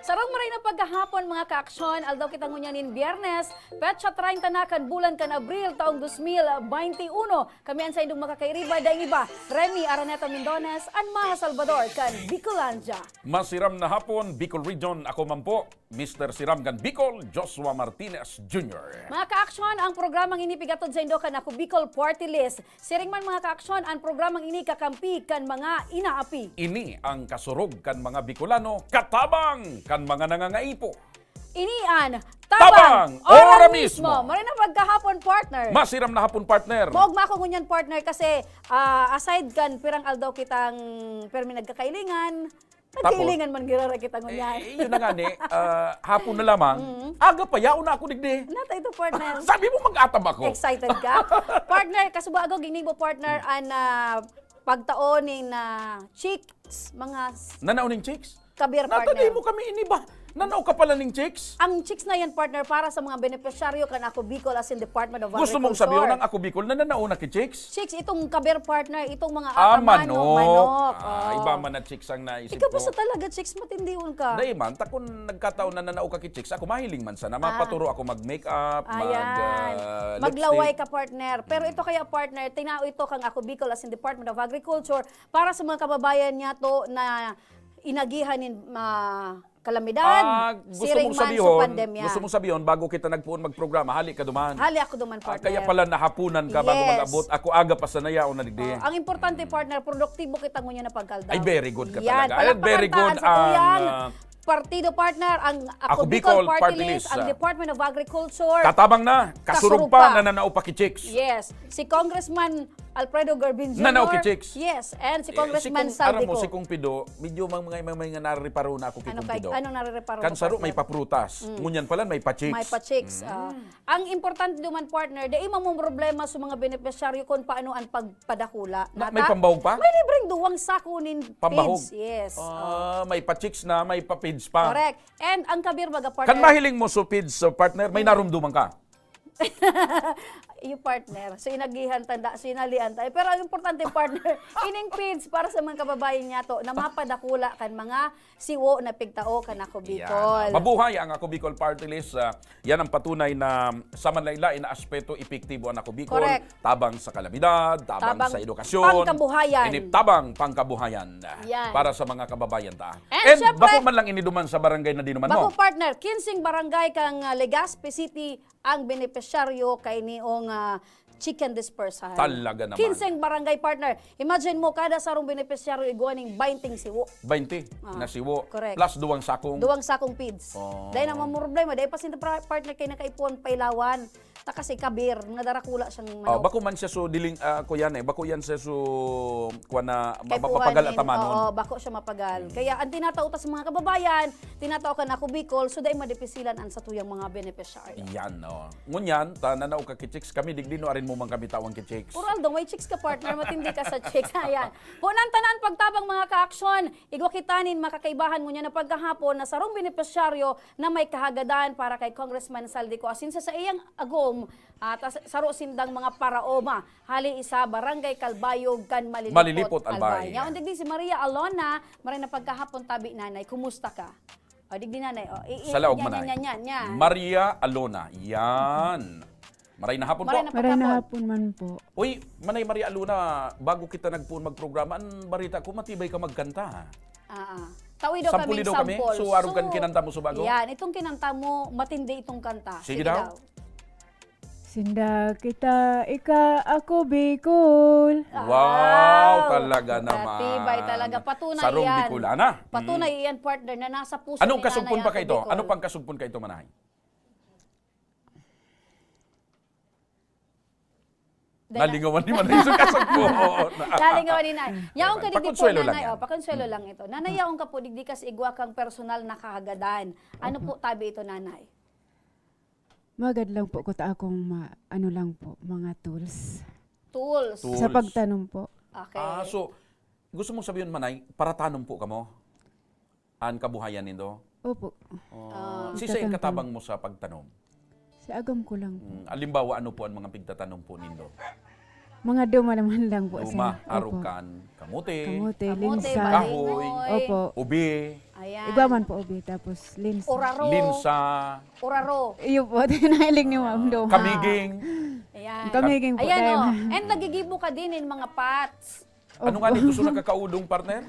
Sarong maray na pagkahapon mga kaaksyon, aldaw kita ngunyanin Biyernes, petsa 30 na kan bulan kan Abril taong 2021. Kami ang sa indong makakairiba daing iba, Remy Araneta Mendones, and Maha Salvador kan Bicolandia. Masiram na hapon, Bicol Region, ako man po, Mr. Siram kan Bicol, Joshua Martinez Jr. Mga kaaksyon, ang programang inipigatod sa indo kan ako Bicol Party List. Siring man mga kaaksyon, ang programang ini kakampi kan mga inaapi. Ini ang kasurog kan mga Bicolano, katabang kan mga nangangaipo. Inian, Tabang, ora mismo. Maray na pagkahapon partner. Masiram na hapon, partner. Moog mako ngunyan partner kasi aside kan pirang aldaw kitang permi nagkakailingan, nagkailingan man girara kita ngunyan. Yun na nga ni, hapon na lamang, aga pa yaon na ako digdi. Nata ito partner. Sabi mo mag-atab ako. Excited ka? Partner, kasuba ako ginigbo partner an pagtaonin na chicks, mga Nanauning chicks? kabir Natali partner. mo kami iniba. Nanao ka pala ning chicks? Ang chicks na yan partner para sa mga beneficiaryo kan ako Bicol as in Department of Gusto mong Agriculture. sabihin ng ako Bicol na nanao na ki chicks? Chicks, itong kabir partner, itong mga Manok. manok. Iba man na chicks ang naisip Ikaw ko. ba sa talaga chicks, matindiwan ka? Dahil man, takon nagkataon na nanao ka ki chicks, ako mahiling man sana. Mapaturo ako mag-makeup, Ayan. Maglaway ka partner. Pero ito kaya partner, tinao ito kang ako Bicol as in Department of Agriculture para sa mga kababayan niya to na inagihan ng kalamidad, siring man sa pandemya. Gusto mong sabihin, bago kita nagpuon magprograma, hali ka duman. Hali ako duman partner. Kaya pala nahapunan ka bago Yes. mag-abot. Ako aga pa sa nayaon na digdi. Ang importante partner, produktibo kita ngunya na pagkaldaw. Ay, very good ka Yan, talaga. Ay, very good palakpakan sa tuyang ang partido partner, ang Ako Bicol Bicol Party Party List, List, ang Department of Agriculture. katabang na, kasurog Kasurog pa pa. na nanao pa ki chicks. Yes, si Congressman Alfredo Garbin Jr. Nanao ki chicks. Yes, and si Congressman Aram Saldico. mo, si Kong Pido, medyo mga narireparo na ako kay Ano Kong kay Pido. anong narireparo? Kansaro may paprutas. Ngunyan pala may pa-chicks. May pa-chicks. Ang importante duman partner, dai mo problema sa mga beneficiaryo kung paano ang pagpadakula. May pambahog pa? May libreng duwang sako nin Pambahog? feeds. Yes. May pa-chicks na, may pa-pids pa. Correct. And ang kabir baga partner. Kan mahiling mo so pids, so partner, may narumduman ka. Yung partner, so inagihan tanda, sinalian tayo. Pero ang importante partner, ining feeds para sa mga kababayan niya to na mapadakula kan mga siwo na pigtao kan ako Bicol. Mabuhay ang ako Bicol Party List. Yan ang patunay na sa manlaylain na aspeto epektibo ang ako Bicol. Correct. Tabang sa kalamidad, tabang sa edukasyon. Pangkabuhayan. Tabang pangkabuhayan. Yan. Para sa mga kababayan ta. And syempre, bako man lang iniduman sa barangay na dinuman mo. Bako partner, kinsing barangay kang Legazpi City ang beneficiaryo kay niong chicken dispersal. Talaga naman. Kinsing barangay partner. Imagine mo, kada sarong beneficiaryo iguaning 20 siwo. 20 na siwo. correct. Plus duwang sakong. Duwang sakong feeds. Oh. Dahil naman mo problema, dahil pa sinta partner kay nakaipon pailawan. Ta kasi kabir, nga darakula siyang manok. Bako man siya so diling ko yan bako yan siya so kuha na Kay mapapagal puhanin, at tamanon. Oo, bako siya mapagal. Kaya ang tinatao ta sa mga kababayan, tinatao ka na ako Bicol, so dahil madepisilan ang sa tuyang mga beneficiaryo. Yan no. Ngunyan ta nanao ka kichicks kami digdi no arin mo man kami tawang kichicks. Uraldo, may chicks ka partner, matindi ka sa chicks. Ayan. Punan tanan pagtabang mga ka-aksyon, igwa kitanin makakaibahan mo niya na pagkahapon na sarong beneficiaryo na may kahagadan para kay Congressman Saldico. Asin sa iyang agom, saro sindang mga paraoma. Hali isa, Barangay Calbayog kan Malilipot, Albay. Nya digdi si Maria Alona, maray na pagkahapon tabi nanay, kumusta ka? O digdi nanay, Sa laog manay. yan. Maria Alona. Yan. Maray na hapon Maray po. na Maray na pagkahapon. hapon man po. Uy, Manay Maria Alona, bago kita nagpuon magprograma, ang barita ko matibay ka magkanta. Tawi daw Sampuli kaming daw kami? sample. So, aron kan kinanta mo sa bago? Yan, itong kinanta mo, matindi itong kanta. Sige daw. Sinda kita, ika, ako, Bicol. Wow, talaga naman. Matibay talaga. Patunay Sarong yan. Bicolana. Patunay yan, partner, na nasa puso Anong ni kasugpon Nanay pa Ako kayo? Bicol. Ano pang kasugpon kayo, Manay? Dahil Nalingawan ni Manay sa kasugpon. Nalingawan ni Nanay. Yaong ka digdi po, Pakonsuelo lang Nanay. yan. Pakonsuelo lang ito. Nanay, yaong ka po, digdi kas igwa kang personal na kahagadan. Ano po tabi ito, Nanay? Magad lang po ko ta akong ano lang po, mga tools. Tools. Tools. Sa pagtanom po. Okay. So, gusto mong sabihin, Manay, para tanom po ka mo? Ang kabuhayan nito? Opo. Sisa yung Pagtatanong. katabang mo sa pagtanom? Sa agam ko lang po. Alimbawa, ano po ang mga pigtatanong po nindo? Mga duma naman lang po. Luma, Opo. arukan, kamote, Kamote, Kamote, linsa. kahoy, balingoy. Opo. ubi, Ayan. Iba man po obi, tapos linsa. Oraro. Linsa, Oraro. Iyo po, tinahiling ni Ma'am Doma. kamiging. Ayan. Kamiging po. Ayan dahil- o. And nagigibo ka din in mga pots. Ano nga nito so nakakaudong, partner?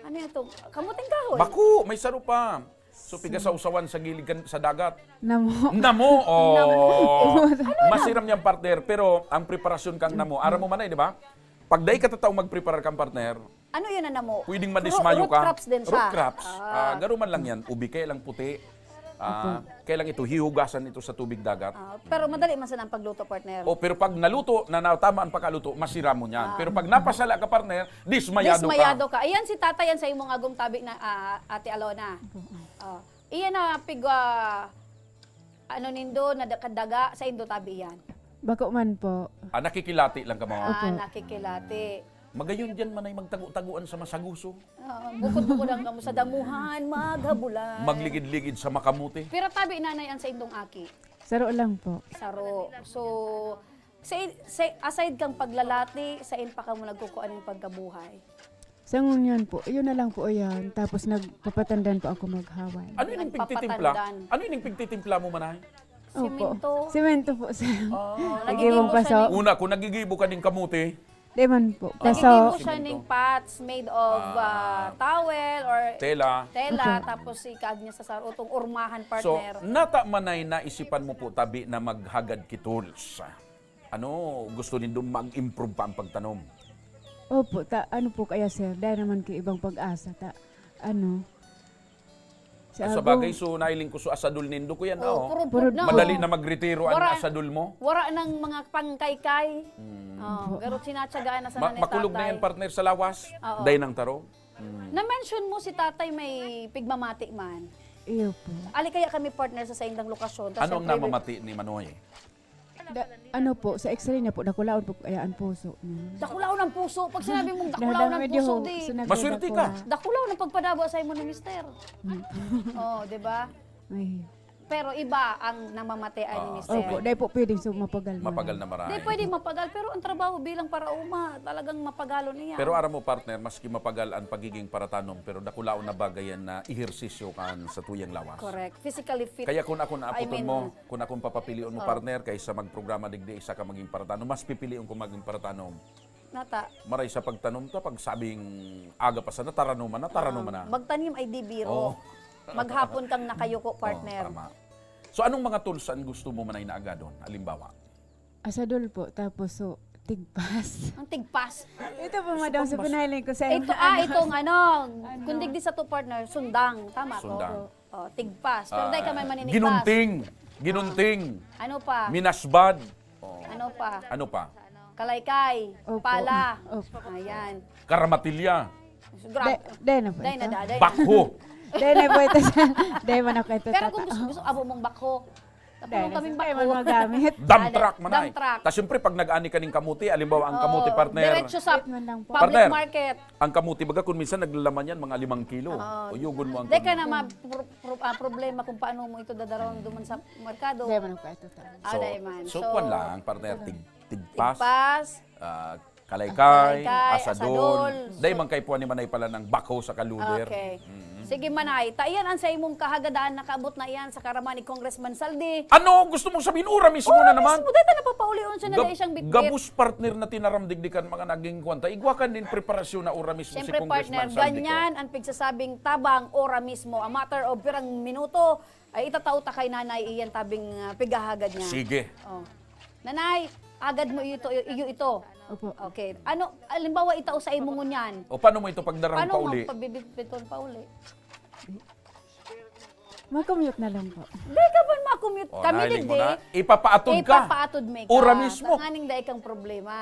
Ano ito? Kamuting kahoy. Baku, may saro pa. So pigasawsawan sa gilid sa dagat. Namo. Namo! Oh. Masiram niyang partner, pero ang preparasyon kang namo, aram mo manay, di ba? Pag day ka tataong mag-prepare kang partner, Ano yun na mo? pwedeng madismayo Root ka. crops din siya. Root crops. Garo man lang yan. Ubi, kailang puti. Kailang ito, hihugasan ito sa tubig dagat. Pero madali man sa ang pagluto, partner. O, pero pag naluto, na natama ang pagkaluto, masira mo niyan. Pero pag napasala ka, partner, dismayado Dismayado ka. ka. Ayan si tatay yan sa imong agong tabi na Ate Alona. Iyan na ano nindo na kadaga sa indo tabi yan. Bako man po. Nakikilati lang ka mga. Nakikilati. Magayon dyan man ay magtagu-taguan sa masaguso. Bukod-bukod ang kamo sa damuhan, maghabulan. Magligid-ligid sa makamuti. Pero tabi nanay ang sa indong aki. Saro lang po. Saro. So, aside kang paglalati, sa pa ka mo nagkukuan ng pagkabuhay. Sa ngunyan po, yun na lang po yan. Tapos nagpapatandan po ako maghaway. Ano yung pigtitimpla? Ano yung pigtitimpla mo manahay? Simento. Simento po sa... Nagigibo Nagibong paso. Una, kung nagigibo ka din kamuti, Di man po. Nagigibo Paso. siya ng pots made of towel or tela. tela, tapos ikag niya sa sarutong urmahan, So, partner. nata manay naisipan mo po tabi na maghagad kitools. Ano, gusto nindo mag-improve pa ang pagtanom? Opo, ano po kaya sir? Dahil naman kay ibang pag-asa. Sa agong- bagay, so nailing ko so asadul nindo ko yan. Puro Puro- na. Madali na magretiro ang Wara- asadul mo. Wara ng mga pangkaykay. Pero sinatsagaan na sa nanay Makulog na tatay. yan, partner, sa lawas. Oo. Day ng taro. Na-mention mo si tatay may pigmamati man. Iyo po. Ali kaya kami partner sa indang lokasyon. Tas Ano ang syempre, namamati ni Manoy? Ano po, sa x-ray niya po, nakulaon po kaya ang puso niya. Dakulaw ng puso. Pag sinabi mong dakulaw ng puso, di. Maswerte ka. Dakulaw ng pagpadabo sa imo ni mister. Di ba? Ay. Pero iba ang namamatian ni mister. Opo, dahil po pwedeng sumapagal na. Mapagal na marami. Di pwede mapagal, pero ang trabaho bilang parauma, talagang mapagalo niya. Pero aram mo, partner, maski mapagal ang pagiging paratanom, pero dakulaon na bagay yan na ihersisyo kan sa tuyang lawas. Correct. Physically fit. Kaya kung ako naaputon I mean, mo, kung akong papapilion mo, partner, kaysa magprograma digdi isa ka maging paratanom, mas pipiliin ko maging paratanom. Nata. Maray sa pagtanom ta, pag sabing aga pa sa nataranuman na. Magtanim ay di biro. Maghapon kang nakayuko, partner. Tama. So anong mga tools ang gusto mo manay na aga doon? Halimbawa? Asadol po, tapos so, tigpas. Ang tigpas. Ito po madam, sa pinahiling ko sa Itong kundig di sa to partner, sundang. Tama ko? Sundang. Tigpas. Pero dahil ka may maninigpas. Ginunting, Ano pa? minasbad, Ano pa? ano pa? Kalaykay. Opo. Pala. Opo. Ayan. Karamatilya, Grabe. Dahil na po Dahil na ito. da. dahil na. bakho, Dahil na po ito sa... Dahil man ako ito Pero kung gusto abo mong bakho. Tapos kaming Dahil bakho. man magamit. dump truck manay. Dump truck. Tapos siyempre pag nag-ani ka ng kamuti, halimbawa ang kamuti partner, Diretso sa Man lang po. public Partner. market. ang kamuti baga kung minsan naglalaman yan mga 5 kilo. O yugon mo ang Dahil ka na problema kung paano mo ito dadarawang duman sa merkado. Dahil man ako ito. Dahil man. So kwan lang, partner, tigpas, Tigpas. kalaykay, Kalaykay, asadol. asadol. Dahil man kay puan ni manay pala ng bako sa kaluder. Okay. Sige manay, taiyan ang sa imong kahagadaan nakaabot na iyan sa karaman ni Congressman Saldi. Ano gusto mong sabihin? Ura mismo na naman. Mismo dito napapaulion siya na dahil siyang bitbit. Gabus partner na tinaramdigdikan mga naging kwanta. Igwakan din preparasyon na ura mismo Siyempre si partner, Congressman Saldi ko. ganyan ang pigsasabing tabang ora mismo. A matter of pirang minuto ay itatauta kay nanay iyan tabing pigahagad niya. Sige. Oh. Nanay, agad mo ito. Opo. Okay. Ano, alimbawa itao sa imong ngunyan. O paano mo ito pagdarang Paano pa uli? mo pabibitbiton pa uli? Mag-commute na lang po. Di ka ba makumute? O, Kami nahiling mo digdi. na. Ipapaatod ka. Ipapaatod me ka. Ura mismo. Tanganing dahi kang problema.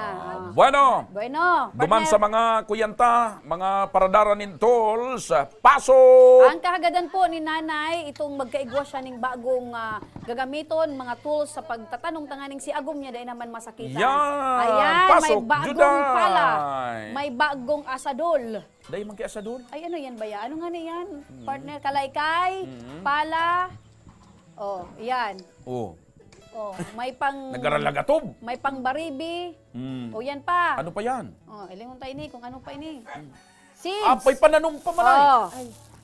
Bueno, Bueno, duman partner. sa mga kuyanta, mga paradaran in tolls, pasok! Ang kahagadan po ni nanay, itong magkaigwa siya ng bagong gagamiton, mga tools sa pagtatanong tanganing si Agom niya dahil naman masakitan. Yan! Ayan, Pasok, may bagong Juday! pala. May bagong asadol. Dahil man kay asadol. Ay, ano yan ba yan? Ano nga na yan? Partner, kalaykay, pala. Oh, yan. Oh, Oh, may pang... nagaralagatob. May pang baribi. Hmm. O yan pa. Ano pa yan? Oh, ilingon tayo ni kung ano pa ini. Si Apay pananom pa manay. Oh.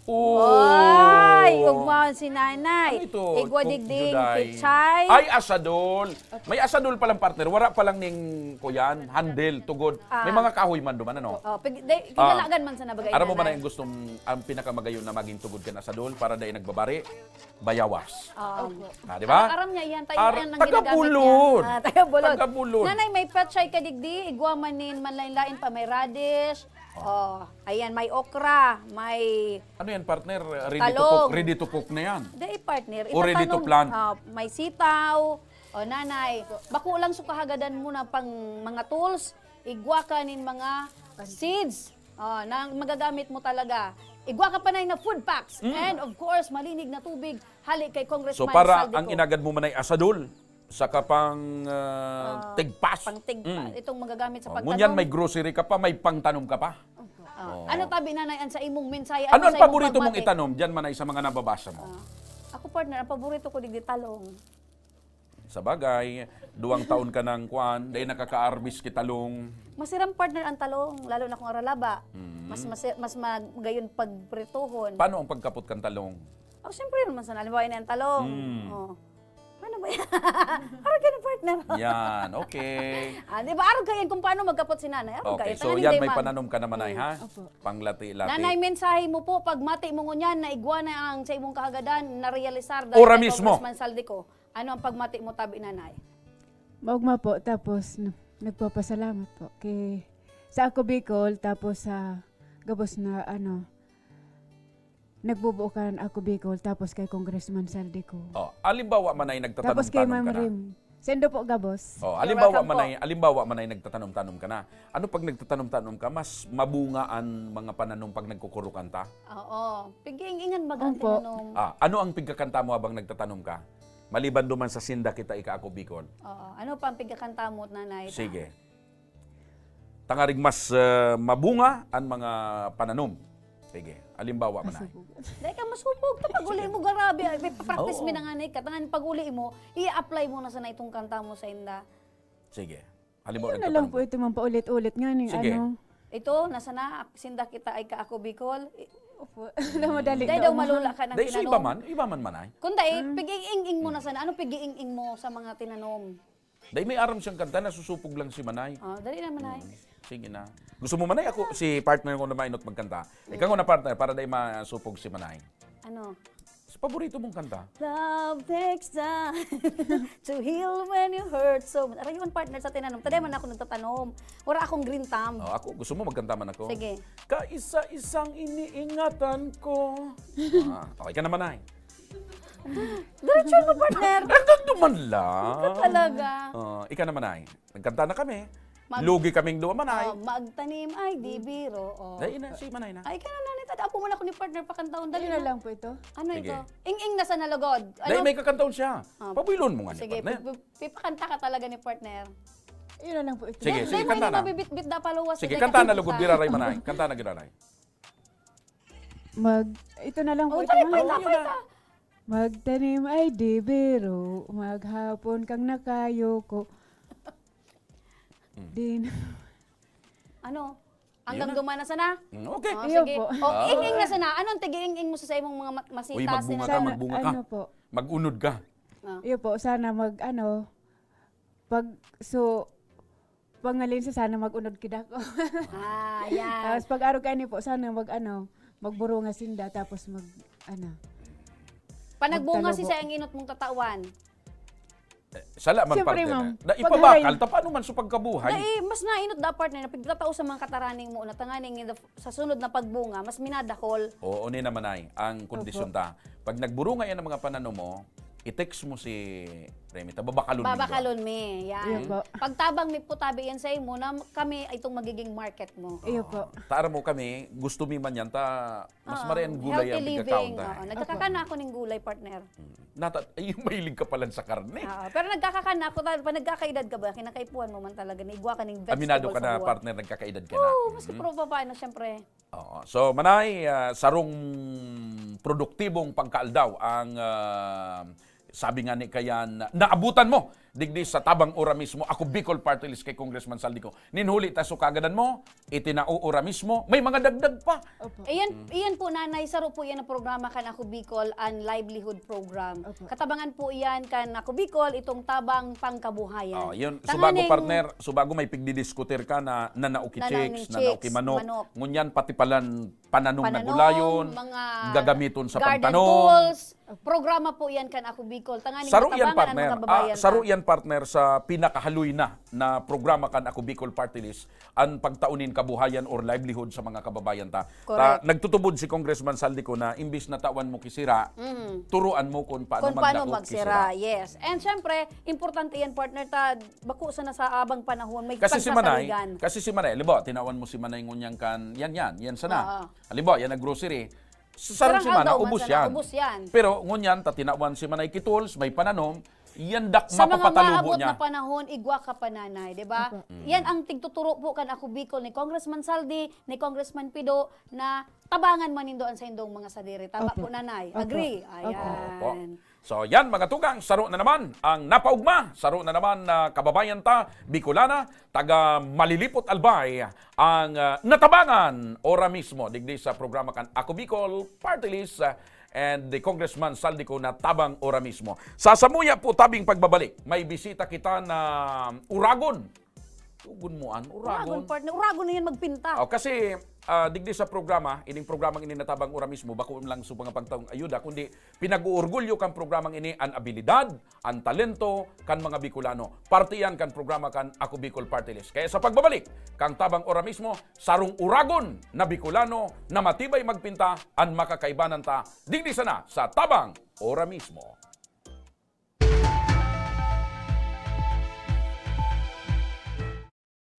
Ay, ugmaon si nanay. Ano ito? Igwa Cook digding, Juday. pichay. Ay, asadol. May asadol palang partner. Wala palang ning kuyan, handle, tugod. May mga kahoy man duman, ano? Oh, kinalagan man sa nabagay. Aram mo man nanay. ang gustong, ang pinakamagayon na maging tugod ka na asadol para dahil nagbabari, bayawas. Di ba? Aram niya yan, tayo Ar- yan ang ginagamit taga-bulod. niya. Taga-bulod. Taga-bulod. Nanay, may pechay ka digdi, igwa manin, manlain-lain pa, may radish. Oh, ayan, may okra, may Ano yan, partner? Ready to Talong. cook. Ready to cook na yan. Day partner. O ready to itatanong, plant. may sitaw. O nanay, bako lang sukahagadan mo na pang mga tools. Igwa ka nin mga seeds na magagamit mo talaga. Igwa ka pa na food packs. And of course, malinig na tubig. Hali kay Congressman So para Saldico. ang inagad mo manay asadol, saka pang tigpas. Pangtigpa. Itong magagamit sa Oh, pagtanong. ngunyan may grocery ka pa, may pangtanom ka pa. Ano tabi nanayan sa imong mensahe? Ano ang sa imong paborito mong pagmati? itanom? Diyan manay sa mga nababasa mo. Ako partner, ang paborito ko digdi talong. Sa bagay, 2 taon ka ng kwan, dahil nakaka-arbis kitalong. Masirang partner ang talong, lalo na kung aralaba. Mas magayon pagprituhon. Paano ang pagkapot kang talong? Oh, siyempre naman sa nalimbawa na ang talong. Oh. Paano ba yan? Araw ganun, partner. Yan, okay. Di ba? Araw ganyan kung paano magkapot si nanay. Araw Okay, ganyan. so Tanganin yan day, may ma'am. pananom ka naman ay, ha? Opo. Panglati-lati. Nanay, mensahe mo po, pag mati mo ngunyan, na igwa na ang sa imong kahagadan, na-realisar Ora kay mismo. Congressman Saldico. Ano ang pagmati mo, tabi nanay? Maugma po, tapos nagpapasalamat po kay sa ako Bicol, tapos sa gabos na nagbubuo ako Bicol, tapos kay Congressman Saldico. Oh, alimbawa man ay Tapos kay nagtatanom-tanom Ma'am ka na. Rim. Sendo po gabos. Oh, You're alimbawa welcome man ay nagtatanom-tanom ka na. Ano pag nagtatanom-tanom ka, mas mabunga ang mga pananom pag nagkukurukan ta? Oo. Pag-iingan ba ang Opo. tinanong? Ano ang pigkakanta mo habang nagtatanom ka? Maliban duman sa sinda kita ika ako Bicol. Oo. Ano pa ang pigkakanta mo, nanay? Sige. Tangarig mas mabunga ang mga pananom. Sige. Alimbawa man ay. Dahil ka masubog. Kapag uli mo, garabi. May practice Oo. mi na nga na katangan pag uli mo, i-apply mo na sa na itong kanta mo sa inda. Sige. Halimbawa Ano na lang nagtatanom. po ito man paulit-ulit nga ning Sige. Ito, nasa na, sinda kita ay ka ako Bicol. Opo. Na madali Dahil daw malula ka ng Dahil sa tinanom. iba man manay. Kung dahil, pig-iing mo na sana. Ano pig-iing mo sa mga tinanom? Dahil may aram siyang kanta na susupog lang si Manay. Dali naman ay. Sige na. Gusto mo Manay? Ako, si partner ko na mainot magkanta. Ikaw na partner para dahil masupog si Manay. Ano? Sa paborito mong kanta. Love takes time to heal when you hurt so much. Aray yun, partner sa tinanom. Taday man ako nagtatanom. Wala akong green thumb. Oh, ako, gusto mo magkanta man ako? Sige. Kaisa-isang iniingatan ko. Okay ka na Manay. Diretso mo, partner. Hanggang duman lang. Talaga. Ika na Manay. Nagkanta na kami. Mag- Lugi kaming duwa Manay. Magtanim ay di biro. Dahil na, si Manay na. Ay, ka na nanay. Apo mo na ako ni partner pakantaon. Dali Dali na na. lang po ito. Ano Sige. ito? Ing-ing na sa nalagod. Dahil Ano? may kakantaon siya. Pabuilon mo nga ni Sige, partner. pipakanta ka talaga ni partner. Yun na lang po ito. Sige, sige, Dahil kanta may na. mabibit-bit na paluwas. Sige, Dahil kanta na kakanta. lugod giraray Manay. Kanta na giraray. Ito na lang po ito. Dali, ma'am. paita, yun na. paita. Magtanim ay di biro, maghapon kang nakayo ko. Din. Ano? Hanggang dumana sana? Okay. Oh, Iyo sige. po. Ing-ing na sana. Anong tigi-ing-ing mo sa imong mga masitas? Uy, magbunga na- ka, magbunga ka. Ano po? Mag-unod ka. Iyo po, sana pangalin sa sana magunod kida ko. Yan. Tapos pag araw kayo po, sana magburo nga sinda, tapos Panagbunga si magtalago. sa ang inot mong tatawan. Sala man Siyempre, partner. ma'am. Na Pag ipabakal, haray- ta paano man sa pagkabuhay? Mas nainot da partner na pagtatao sa mga kataraning mo na tanganing sa sunod na pagbunga, mas minadakol. Oo, ni naman ay ang kondisyon ta. Pag nagburo nga yan ang mga panano mo, i-text mo si Remita, babakalon mo. Babakalon me. Iyo Yan. po. Pagtabang mi putabi yan sa imo na kami itong magiging market mo. Iyo po. Taara mo kami, gusto mi man yan, mas marian gulay Healthy ang living. bigakaon Oo, ta. nagkakakana ako ng gulay, partner. Ay, mahilig ka pala sa karne. Pero nagkakakana ako, pa nagkakaedad ka ba, kinakaipuan mo man talaga, naigwa ka ng vegetable Aminado ka sa na, buwan. partner, nagkakaedad ka na. Oo, mas pro pa paano, syempre. Oo. So, Manay, sarong produktibong pangkaaldaw ang sabi nga ni kayan, naabutan mo digdi sa tabang ora mismo, ako Bicol Party List kay Congressman Saldico. Ninhuli ta so kagadan mo, itinauura mismo, may mga dagdag pa. Opo. Iyan po nanay, saro po yan ang programa kan Ako Bicol and Livelihood Program. Opo. Katabangan po iyan kan Ako Bicol, itong tabang pangkabuhayan. Oh, yun, Tanganing- subago partner, subago may pigdidiskutir ka na nanauki Nanauki chicks, nanauki chicks, manok. manok. Ngunyan pati palan pananong na Pananom, gulayon, mga gagamiton sa garden pantanom. tools. Programa po yan kan Ako Bicol. Tanganing Saro yan katabangan ang partner. mga babayan. Saro yan partner sa pinakahaloy na programa kan Ako Bicol Party List ang pagtaunin kabuhayan or livelihood sa mga kababayan ta. Correct. Nagtutubod si Congressman Saldico na imbis na tawan mo kisira, turuan mo kung paano Kung paano magdaot magsira, yes. And syempre, importante yan partner ta, bako sa nasa abang panahon, may Kasi si Manay, pagsasaligan. halimbawa, tinawan mo si Manay ngunyang kan, yan sana. Oo. Halimbawa, yan na grocery. Sarang si Manay, aldaw, ubos man sana, yan. ubos yan. Pero ngunyan, tinawan si Manay kituls, may pananom, yan dak Sa mga mapapatalubo maabot niya. na panahon, igwa ka pananay, di ba? Yan ang tigtuturo po kan Ako Bicol ni Congressman Saldi, ni Congressman Pido, na tabangan man nindoan sa indong mga sadiri. Tama Opo. po nanay. Opo. Agree? Opo. Opo. Ayan. So yan mga tugang, saro na naman ang napaugma, saro na naman na kababayan ta, Bicolana, taga Malilipot Albay, ang natabangan ora mismo, digdi sa programa kan Ako Bicol Party List and the Congressman Saldico na tabang ora mismo. Sa Samuya po tabing pagbabalik, may bisita kita na Uragon. Tugon mo an, Uragon Uragon. partner. Uragon na yan magpinta. Oh, kasi digdi sa programa, ining programang ini natabang ura mismo, bako lang sa mga pagtaong ayuda, kundi pinag-uurgulyo kan programang ini ang abilidad, ang talento kan mga Bicolano. Parte yan kan programa kan Ako Bicol Party List. Kaya sa pagbabalik, kang tabang ura mismo, sarong Uragon na Bicolano na matibay magpinta ang makakaibanan ta, digdi sana sa tabang ora mismo.